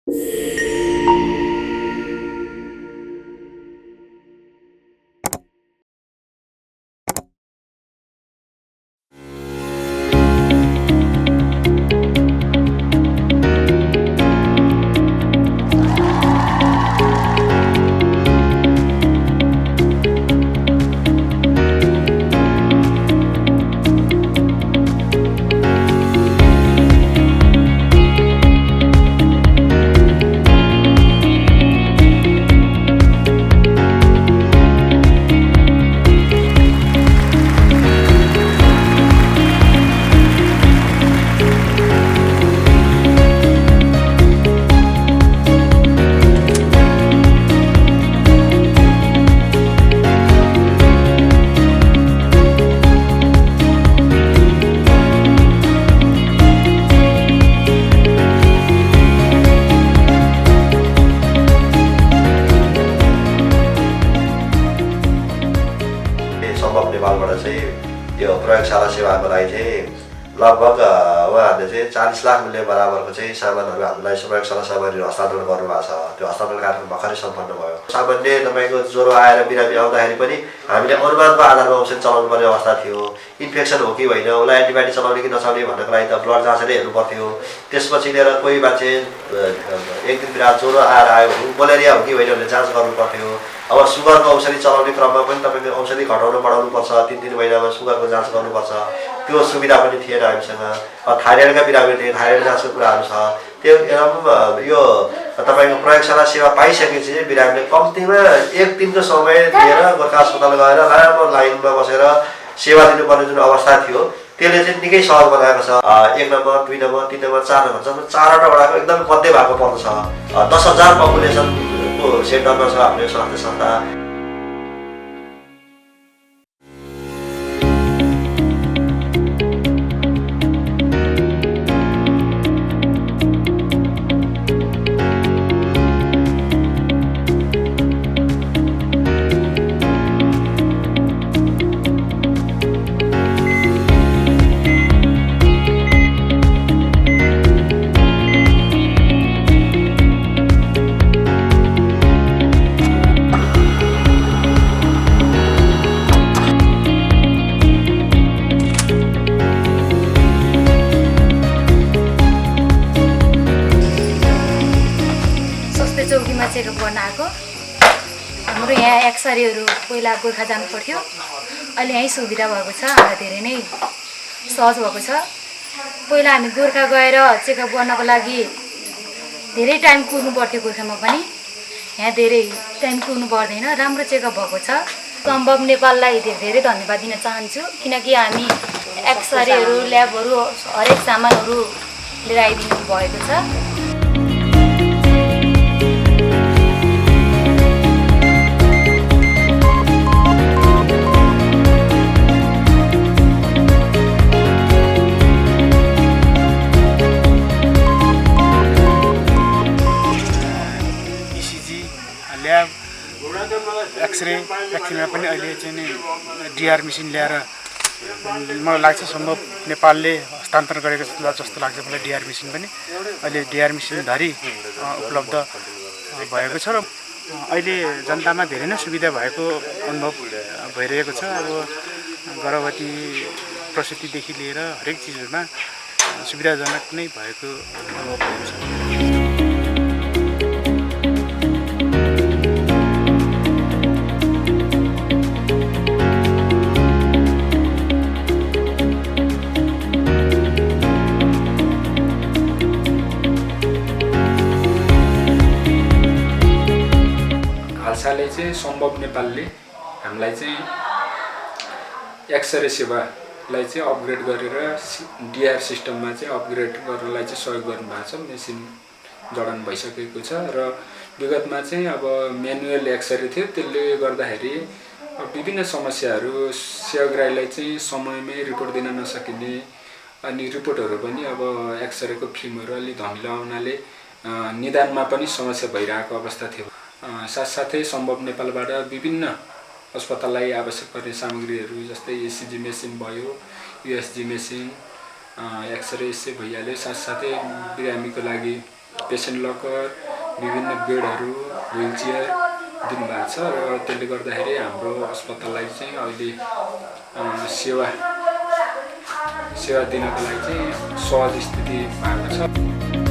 सम्भव नेपालबाट चाहिँ यो प्रयोगशाला सेवाको लागि चाहिँ लगभग उहाँहरूले चाहिँ 40 लाख मूल्य बराबरको चाहिँ सामानहरू हामीलाई प्रयोगशाला सामग्रीहरू हस्तान्तरण गर्नुभएको छ। त्यो हस्तान्तरण कार्यक्रम भर्खरै सम्पन्न भयो। सामान्य तपाईँको ज्वरो आएर बिरामी आउँदाखेरि पनि हामीले अनुमानको आधारमा औषधि चलाउनु पर्ने अवस्था थियो। इन्फेक्सन हो कि होइन, उसलाई एन्टिबायोटिक चलाउने कि नचलाउने भन्नको लागि त ब्लड जाँचेर हेर्नु पर्थ्यो। त्यसपछि लिएर कोही मान्छे एक दिन बिरामी ज्वरो आएर आयो भने मलेरिया हो कि होइन भनेर जाँच गर्नु पर्थ्यो। अब सुगरको औषधि चलाउने क्रममा पनि तपाईँले औषधि घटाउनु बढाउनु पर्छ, 3-3 महिनामा सुगरको जाँच गर्नुपर्छ। त्यो सुविधा पनि थिएन हामीसँग। थाइरोइडका बिरामी थिए, थाइरोइड जाँचको कुराहरू छ। त्यो यो तपाईँको प्रयोगशाला सेवा पाइसकेपछि चाहिँ बिरामीले कम्तीमा 1 दिनको समय दिएर गोर्खा अस्पताल गएर लामो लाइनमा बसेर सेवा दिनुपर्ने जुन अवस्था थियो त्यसले चाहिँ निकै सहज बनाएको छ। 1 नम्बर, 2 नम्बर, 3 नम्बर, 4 नम्बर जम्मा 4वटा वडाको एकदम मध्य भएको पर्दछ। 10,000 पपुलेसनको सेन्टरमा छ हाम्रो स्वास्थ्य संस्था। चौकीमा चेकअप गर्न आएको। हाम्रो यहाँ एक्सरेहरू पहिला गोर्खा जानु पर्थ्यो, अहिले यहीँ सुविधा भएको छ। हामीलाई धेरै नै सहज भएको छ। पहिला हामी गोर्खा गएर चेकअप गर्नको लागि धेरै टाइम कुर्नु पर्थ्यो गोर्खामा पनि। यहाँ धेरै टाइम कुर्नु पर्दैन, राम्रो चेकअप भएको छ। सम्भव नेपाललाई धेरै धन्यवाद दिन चाहन्छु, किनकि हामी एक्सरेहरू ल्याबहरू हरेक सामानहरू लिएर आइदिनु भएको छ। ल्याब एक्सरे एक्सरेमा पनि अहिले चाहिँ डिआर मेसिन ल्याएर मलाई लाग्छ सम्भव नेपालले हस्तान्तरण गरेको जस्तो लाग्छ मलाई। डिआर मेसिन पनि अहिले डिआर मेसिनधरि उपलब्ध भएको छ र अहिले जनतामा धेरै नै सुविधा भएको अनुभव भइरहेको छ। अब गर्भवती प्रसुतिदेखि लिएर हरेक चिजहरूमा सुविधाजनक नै भएको अनुभव भएको छ। हालसालै चाहिँ सम्भव नेपालले हामीलाई चाहिँ एक्सरे सेवालाई चाहिँ अपग्रेड गरेर डिआर सिस्टममा चाहिँ अपग्रेड गर्नलाई चाहिँ सहयोग गर्नुभएको छ। मेसिन जडान भइसकेको छ र विगतमा चाहिँ अब म्यानुअल एक्सरे थियो, त्यसले गर्दाखेरि विभिन्न समस्याहरू सेवाग्राहीलाई चाहिँ समयमै रिपोर्ट दिन नसकिने, अनि रिपोर्टहरू पनि अब एक्सरेको फिल्महरू अलि धमिलो आउनाले निदानमा पनि समस्या भइरहेको अवस्था थियो। साथसाथै सम्भव नेपालबाट विभिन्न अस्पताललाई आवश्यक पर्ने सामग्रीहरू जस्तै एसिजी मेसिन भयो, युएसजी मेसिन, एक्सरे यसै भइहाल्यो। साथसाथै बिरामीको लागि पेसेन्ट लकर, विभिन्न बेडहरू, व्हिलचेयर दिनुभएको छ र त्यसले गर्दाखेरि हाम्रो अस्पताललाई चाहिँ अहिले सेवा दिनको लागि चाहिँ सहज स्थिति भएको छ।